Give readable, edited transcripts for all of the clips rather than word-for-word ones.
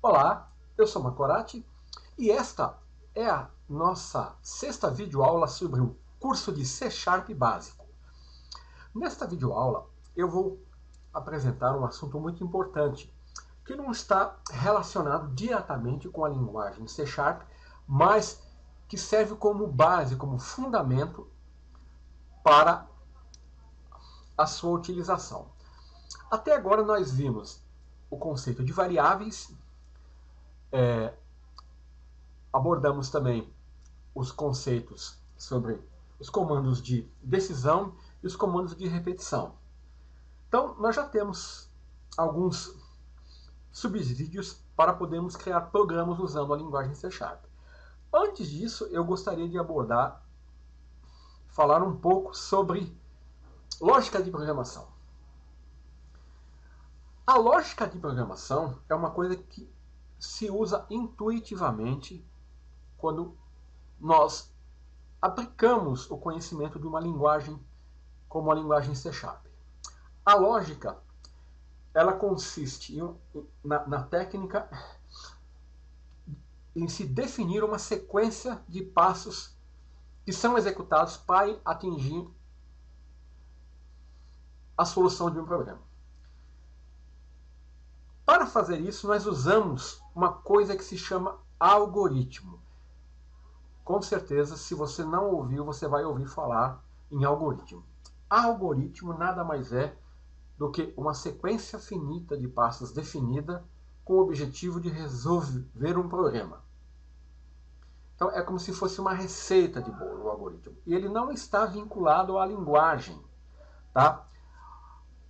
Olá, eu sou Macorati e esta é a nossa sexta videoaula sobre o curso de C# básico. Nesta videoaula eu vou apresentar um assunto muito importante que não está relacionado diretamente com a linguagem C#, mas que serve como base, como fundamento para a sua utilização. Até agora nós vimos o conceito de variáveis, abordamos também os conceitos sobre os comandos de decisão e os comandos de repetição. Então, nós já temos alguns subsídios para podermos criar programas usando a linguagem C#. Antes disso, eu gostaria de falar um pouco sobre lógica de programação. A lógica de programação é uma coisa que se usa intuitivamente quando nós aplicamos o conhecimento de uma linguagem como a linguagem C#. A lógica, ela consiste na técnica em se definir uma sequência de passos que são executados para atingir a solução de um problema. Para fazer isso, nós usamos uma coisa que se chama algoritmo. Com certeza, se você não ouviu, você vai ouvir falar em algoritmo. Algoritmo nada mais é do que uma sequência finita de passos definida com o objetivo de resolver um problema. Então, é como se fosse uma receita de bolo, o algoritmo. E ele não está vinculado à linguagem. Tá?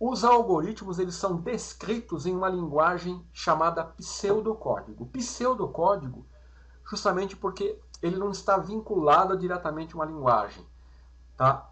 Os algoritmos eles são descritos em uma linguagem chamada pseudocódigo. Pseudocódigo, justamente porque ele não está vinculado diretamente a uma linguagem. Tá?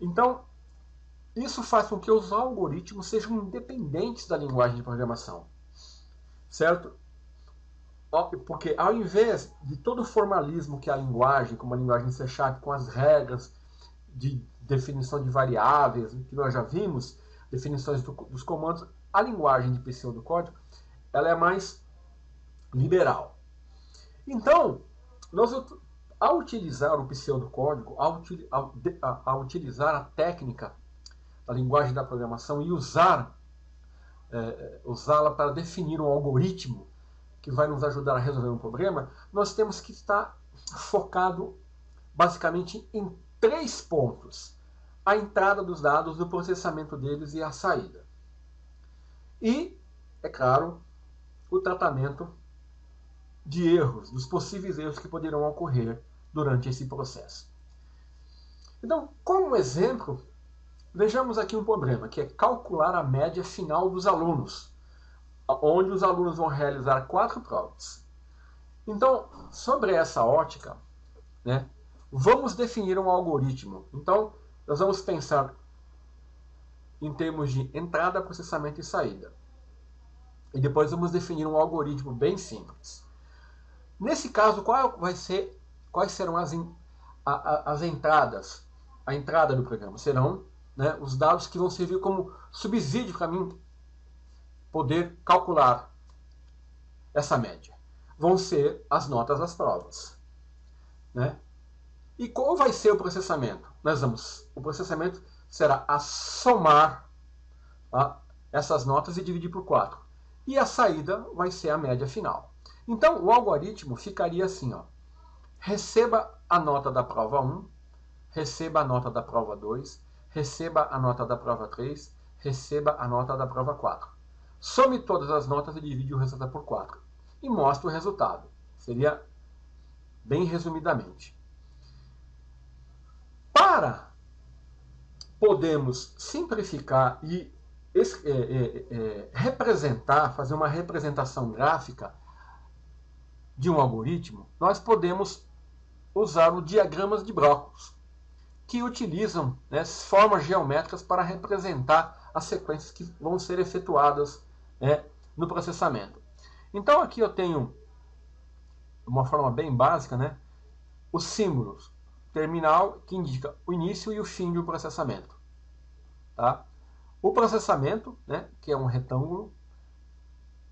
Então, isso faz com que os algoritmos sejam independentes da linguagem de programação. Certo? Porque ao invés de todo o formalismo que a linguagem, como a linguagem C#, com as regras de definição de variáveis, que nós já vimos, definições dos comandos, a linguagem de pseudocódigo ela é mais liberal. Então, ao utilizar o pseudocódigo, ao utilizar a técnica da linguagem da programação e usá-la para definir um algoritmo que vai nos ajudar a resolver um problema, nós temos que estar focado basicamente em 3 pontos. A entrada dos dados, o processamento deles e a saída. E, é claro, o tratamento de erros, dos possíveis erros que poderão ocorrer durante esse processo. Então, como exemplo, vejamos aqui um problema, que é calcular a média final dos alunos, onde os alunos vão realizar 4 provas. Então, sobre essa ótica, né, vamos definir um algoritmo. Então, nós vamos pensar em termos de entrada, processamento e saída. E depois vamos definir um algoritmo bem simples. Nesse caso, quais serão as entradas? A entrada do programa serão, né, os dados que vão servir como subsídio para mim poder calcular essa média. Vão ser as notas das provas. Né? E qual vai ser o processamento? O processamento será a somar essas notas e dividir por 4. E a saída vai ser a média final. Então, o algoritmo ficaria assim. Receba a nota da prova 1, receba a nota da prova 2, receba a nota da prova 3, receba a nota da prova 4. Some todas as notas e divide o resultado por 4. E mostra o resultado. Seria bem resumidamente. Para podermos simplificar e representar, fazer uma representação gráfica de um algoritmo, nós podemos usar o diagramas de blocos, que utilizam, né, formas geométricas para representar as sequências que vão ser efetuadas, né, no processamento. Então aqui eu tenho uma forma bem básica, né, os símbolos terminal que indica o início e o fim do processamento. Tá? O processamento, né, que é um retângulo,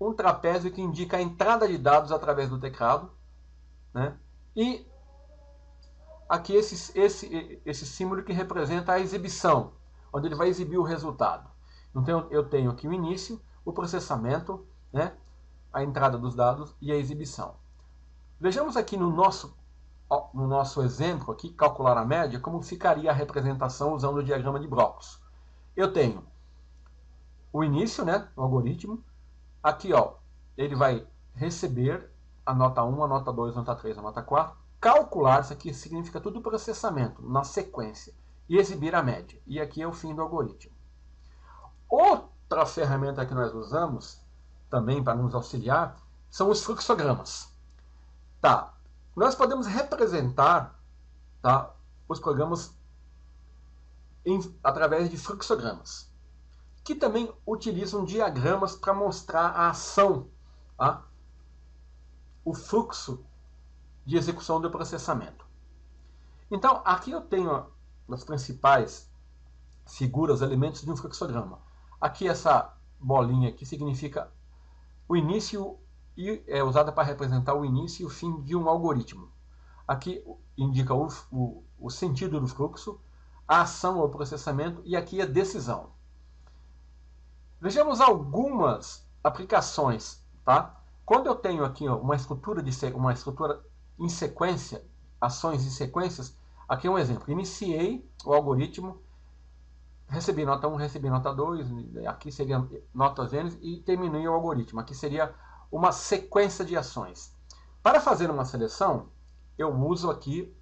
um trapézio que indica a entrada de dados através do teclado, né? E aqui esse símbolo que representa a exibição, onde ele vai exibir o resultado. Então eu tenho aqui o início, o processamento, né? A entrada dos dados e a exibição. Vejamos aqui no nosso exemplo, aqui, calcular a média, como ficaria a representação usando o diagrama de blocos. Eu tenho o início, né, o algoritmo. Aqui, ó, ele vai receber a nota 1, a nota 2, a nota 3, a nota 4. Calcular, isso aqui significa tudo processamento, na sequência. E exibir a média. E aqui é o fim do algoritmo. Outra ferramenta que nós usamos, também para nos auxiliar, são os fluxogramas. Tá. Nós podemos representar, tá, os programas através de fluxogramas, que também utilizam diagramas para mostrar a ação, tá, o fluxo de execução do processamento. Então, aqui eu tenho as principais figuras, elementos de um fluxograma. Aqui essa bolinha aqui significa o início e é usada para representar o início e o fim de um algoritmo. Aqui indica o sentido do fluxo, a ação ou processamento, e aqui a decisão. Vejamos algumas aplicações, tá? Quando eu tenho aqui uma estrutura em sequência, ações em sequências, aqui é um exemplo. Iniciei o algoritmo, recebi nota 1, recebi nota 2, aqui seria notas N, e terminei o algoritmo. Aqui seria uma sequência de ações. Para fazer uma seleção, eu uso aqui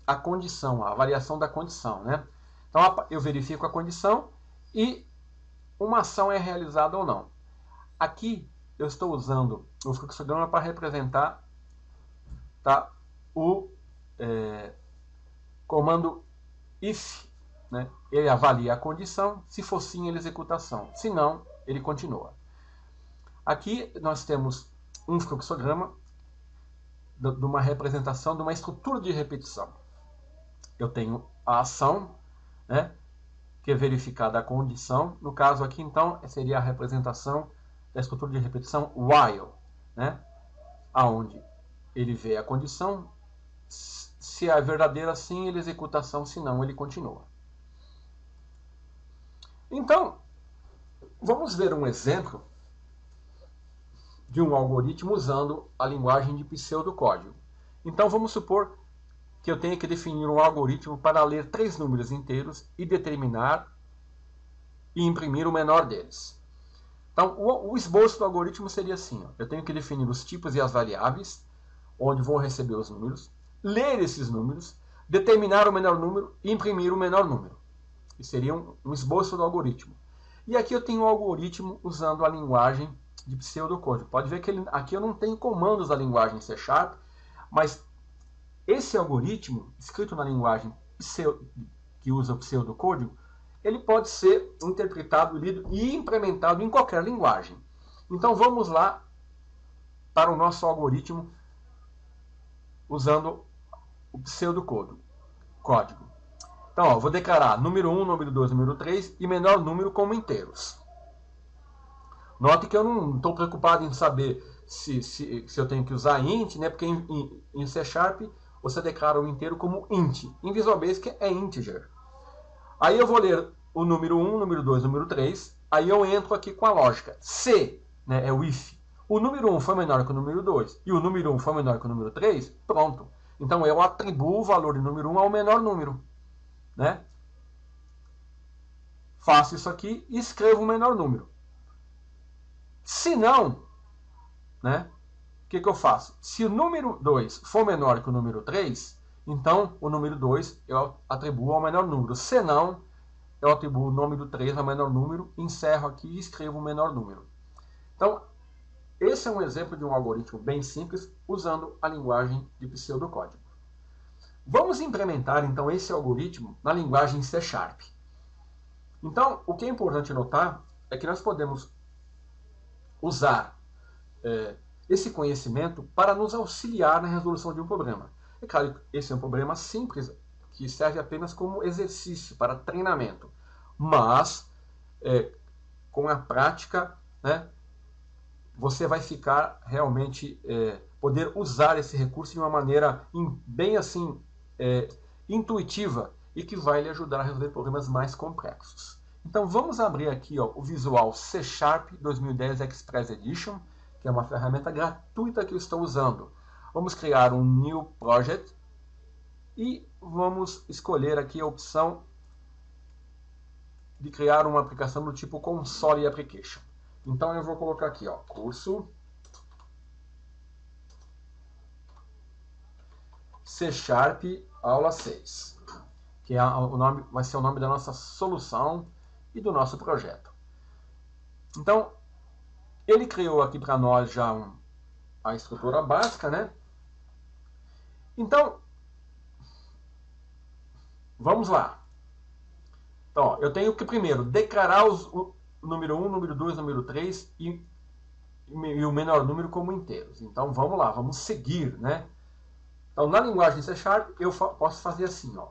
a condição, a variação da condição, né? Então eu verifico a condição e uma ação é realizada ou não. Aqui eu estou usando o fluxograma para representar, tá, o comando if, né? Ele avalia a condição, se for sim, ele executa a ação, se não, ele continua. Aqui nós temos um fluxograma de uma representação de uma estrutura de repetição. Eu tenho a ação, né, que é verificada a condição. No caso aqui, então, seria a representação da estrutura de repetição while, né, aonde ele vê a condição, se é verdadeira, sim, ele executa a ação, se não, ele continua. Então, vamos ver um exemplo de um algoritmo usando a linguagem de pseudocódigo. Então vamos supor que eu tenha que definir um algoritmo para ler 3 números inteiros e determinar e imprimir o menor deles. Então o esboço do algoritmo seria assim, ó. Eu tenho que definir os tipos e as variáveis, onde vou receber os números, ler esses números, determinar o menor número e imprimir o menor número. Isso seria um esboço do algoritmo. E aqui eu tenho um algoritmo usando a linguagem de pseudocódigo. Pode ver que aqui eu não tenho comandos da linguagem C#, mas esse algoritmo, escrito na linguagem que usa o pseudocódigo, ele pode ser interpretado, lido e implementado em qualquer linguagem. Então vamos lá para o nosso algoritmo usando o pseudocódigo. Então, ó, vou declarar número 1, número 2, número 3 e menor número como inteiros. Note que eu não estou preocupado em saber se eu tenho que usar int, né? Porque em C# você declara o inteiro como int. Em Visual Basic é integer. Aí eu vou ler o número 1, número 2, número 3. Aí eu entro aqui com a lógica. Se, né, é o if. O número 1 foi menor que o número 2 e o número 1 foi menor que o número 3, pronto. Então eu atribuo o valor do número 1 ao menor número, né? Faço isso aqui e escrevo o menor número. Se não, né, o que eu faço? Se o número 2 for menor que o número 3, então o número 2 eu atribuo ao menor número. Se não, eu atribuo o número 3 ao menor número, encerro aqui e escrevo o menor número. Então, esse é um exemplo de um algoritmo bem simples usando a linguagem de pseudocódigo. Vamos implementar então esse algoritmo na linguagem C#. Então, o que é importante notar é que nós podemos usar esse conhecimento para nos auxiliar na resolução de um problema. É claro que esse é um problema simples, que serve apenas como exercício para treinamento. Mas, com a prática, né, você vai ficar realmente, poder usar esse recurso de uma maneira bem assim, intuitiva e que vai lhe ajudar a resolver problemas mais complexos. Então vamos abrir aqui ó, o Visual C Sharp 2010 Express Edition, que é uma ferramenta gratuita que eu estou usando. Vamos criar um New Project e vamos escolher aqui a opção de criar uma aplicação do tipo Console Application. Então eu vou colocar aqui, ó, curso C Sharp aula 6, que é o nome, vai ser o nome da nossa solução e do nosso projeto. Então, ele criou aqui para nós já a estrutura básica, né? Então, vamos lá. Então, ó, eu tenho que primeiro declarar o número 1, número 2, número 3 e o menor número como inteiros. Então, vamos lá, vamos seguir, né? Então, na linguagem C Sharp, eu posso fazer assim, ó.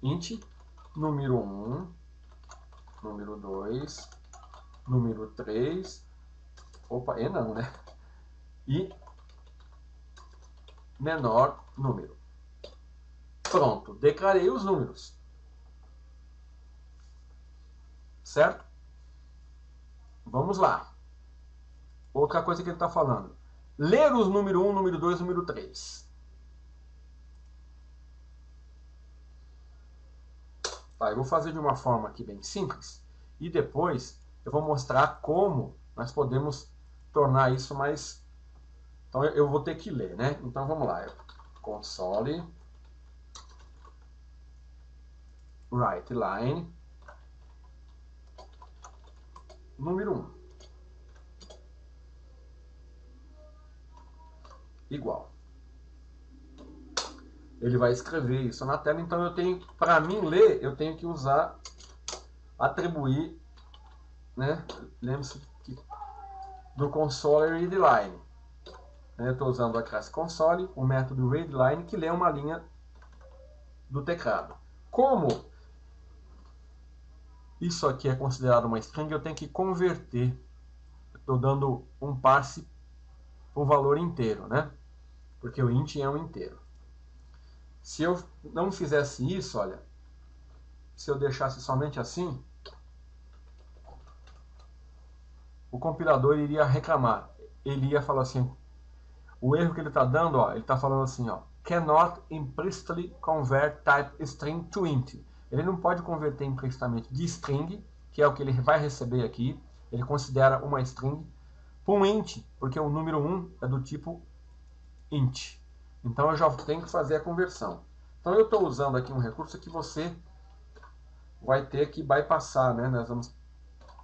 Int número 1, número 2, número 3, opa, não, né? E menor número. Pronto, declarei os números. Certo? Vamos lá. Outra coisa que ele está falando. Ler os número 1, número 2, número 3. Tá, eu vou fazer de uma forma aqui bem simples. E depois eu vou mostrar como nós podemos tornar isso mais... Então eu vou ter que ler, né? Então vamos lá. Console write line número 1 igual. Ele vai escrever isso na tela, então eu tenho, para mim ler, eu tenho que usar, atribuir, né? Lembre-se do console readline. Eu estou usando a classe console, o método readline, que lê uma linha do teclado. Como isso aqui é considerado uma string, eu tenho que converter. Estou dando um passe para o valor inteiro, né? Porque o int é um inteiro. Se eu não fizesse isso, olha, se eu deixasse somente assim, o compilador iria reclamar. Ele ia falar assim, o erro que ele está dando, ó, ele está falando assim, ó, cannot implicitly convert type string to int. Ele não pode converter implicitamente de string, que é o que ele vai receber aqui, ele considera uma string, para um int, porque o número 1 é do tipo int. Então eu já tenho que fazer a conversão. Então eu estou usando aqui um recurso que você vai ter que bypassar, né? Nós vamos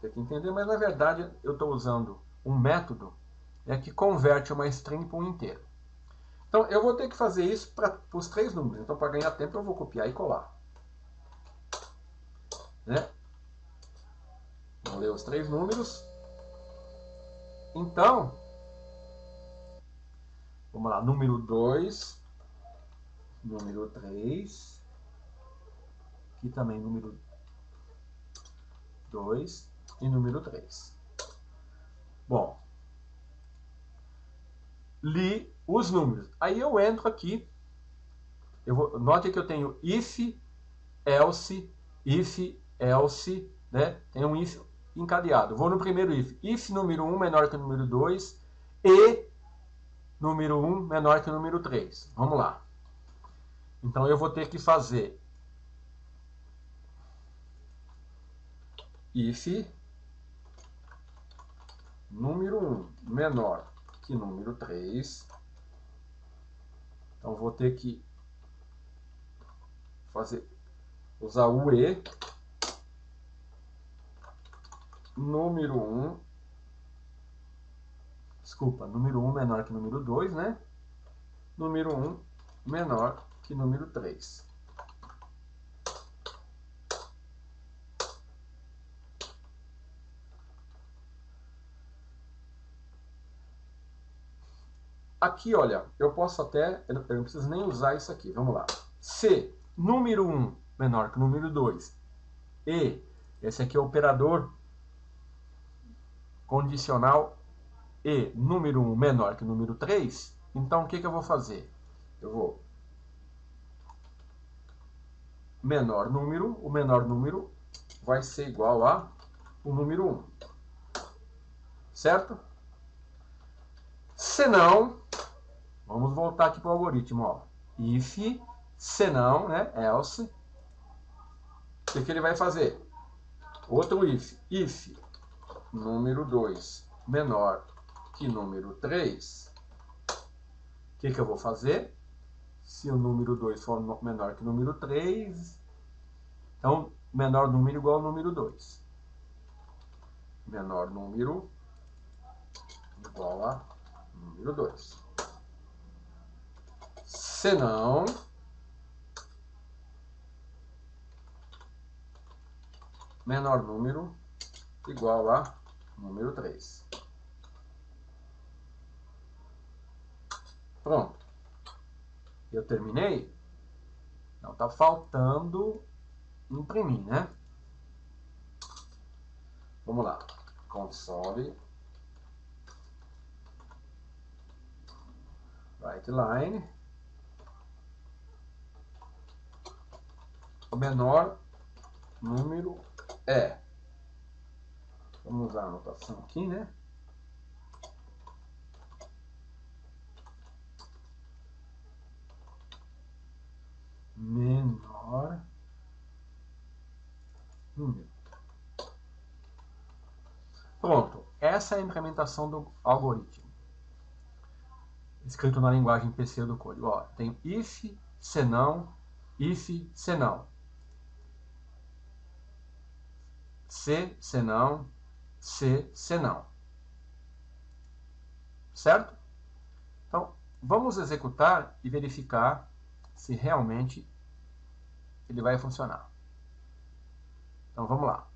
ter que entender, mas na verdade eu estou usando um método que converte uma string para um inteiro. Então eu vou ter que fazer isso para os 3 números. Então para ganhar tempo eu vou copiar e colar. Né? Vou ler os 3 números. Então, vamos lá, número 2, número 3, aqui também número 2 e número 3. Bom, li os números. Aí eu entro aqui, note que eu tenho if, else, né? Tem um if encadeado. Vou no primeiro if número 1 menor que o número 2 e número 1 menor que o número 3. Vamos lá. Então eu vou ter que fazer if número 1 menor que número 3. Então vou ter que usar o e número 1, número 1 menor que número 2, né? Número 1 menor que número 3. Aqui, olha, eu posso até, eu não preciso nem usar isso aqui, vamos lá. Se número 1 menor que número 2 e esse aqui é o operador condicional e número 1 menor que número 3, então o que eu vou fazer? Eu vou o menor número vai ser igual a o número 1, certo? Senão, vamos voltar aqui para o algoritmo, ó. If, senão, né, else, o que ele vai fazer? Outro if número 2 menor que número 3, o que eu vou fazer? Se o número 2 for menor que o número 3, então menor número igual ao número 2. Menor número igual a número 2. Senão, menor número igual a número 3. Pronto. Eu terminei? Não, está faltando imprimir, né? Vamos lá. Console. WriteLine. O menor número é. Vamos usar a anotação aqui, né? Menor número. Pronto. Essa é a implementação do algoritmo. Escrito na linguagem pseudocódigo. Ó, tem if, senão, se, senão, se, senão. Certo? Então, vamos executar e verificar se realmente ele vai funcionar. Então, vamos lá.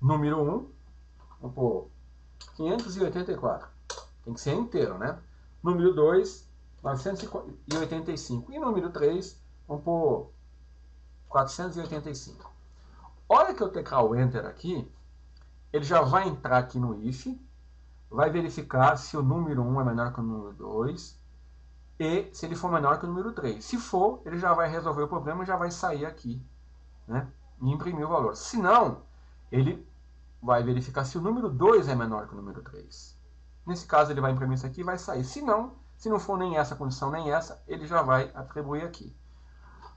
Número 1, vamos pôr 584. Tem que ser inteiro, né? Número 2, 985. E número 3, vamos pôr 485. Hora que eu tecar o Enter aqui, ele já vai entrar aqui no if, vai verificar se o número 1 é menor que o número 2 e se ele for menor que o número 3. Se for, ele já vai resolver o problema e já vai sair aqui, né, e imprimir o valor. Se não, ele vai verificar se o número 2 é menor que o número 3. Nesse caso, ele vai imprimir isso aqui e vai sair. Se não for nem essa condição nem essa, ele já vai atribuir aqui.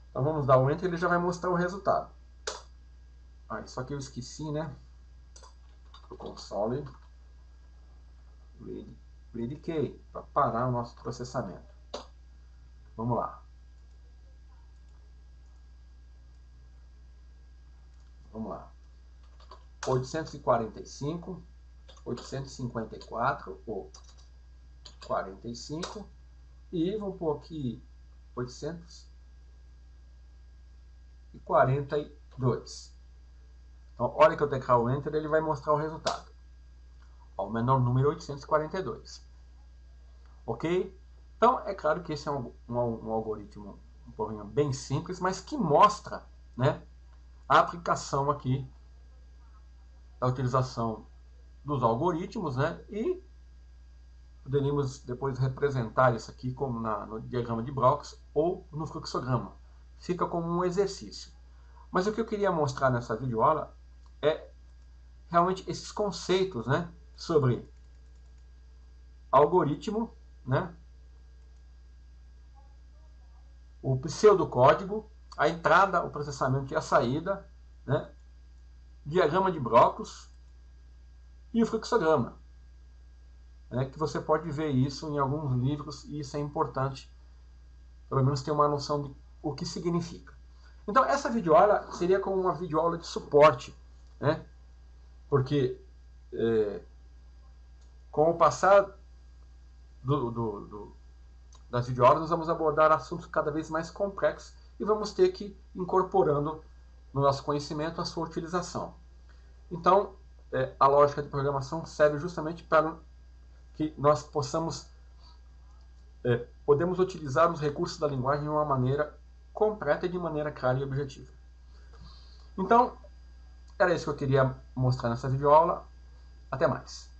Então vamos dar o Enter e ele já vai mostrar o resultado. Ah, isso aqui eu esqueci, né? O console read key para parar o nosso processamento. Vamos lá. Vamos lá. 845, 854 ou 45 e vamos pôr aqui 842. Então, a hora que eu tecar o Enter, ele vai mostrar o resultado. Ó, o menor número 842. Ok? Então, é claro que esse é um algoritmo um pouquinho bem simples, mas que mostra, né, a aplicação aqui da utilização dos algoritmos, né, e poderíamos depois representar isso aqui como no diagrama de blocos ou no fluxograma. Fica como um exercício. Mas o que eu queria mostrar nessa videoaula é realmente esses conceitos, né, sobre algoritmo, né, o pseudocódigo, a entrada, o processamento e a saída, né, diagrama de blocos e o fluxograma. Né, que você pode ver isso em alguns livros e isso é importante, pelo menos ter uma noção de o que significa. Então, essa videoaula seria como uma videoaula de suporte, né, porque com o passar das videoaulas, nós vamos abordar assuntos cada vez mais complexos e vamos ter que ir incorporando no nosso conhecimento a sua utilização. Então, a lógica de programação serve justamente para que nós podemos utilizar os recursos da linguagem de uma maneira completa e de maneira clara e objetiva. Então, era isso que eu queria mostrar nessa videoaula. Até mais.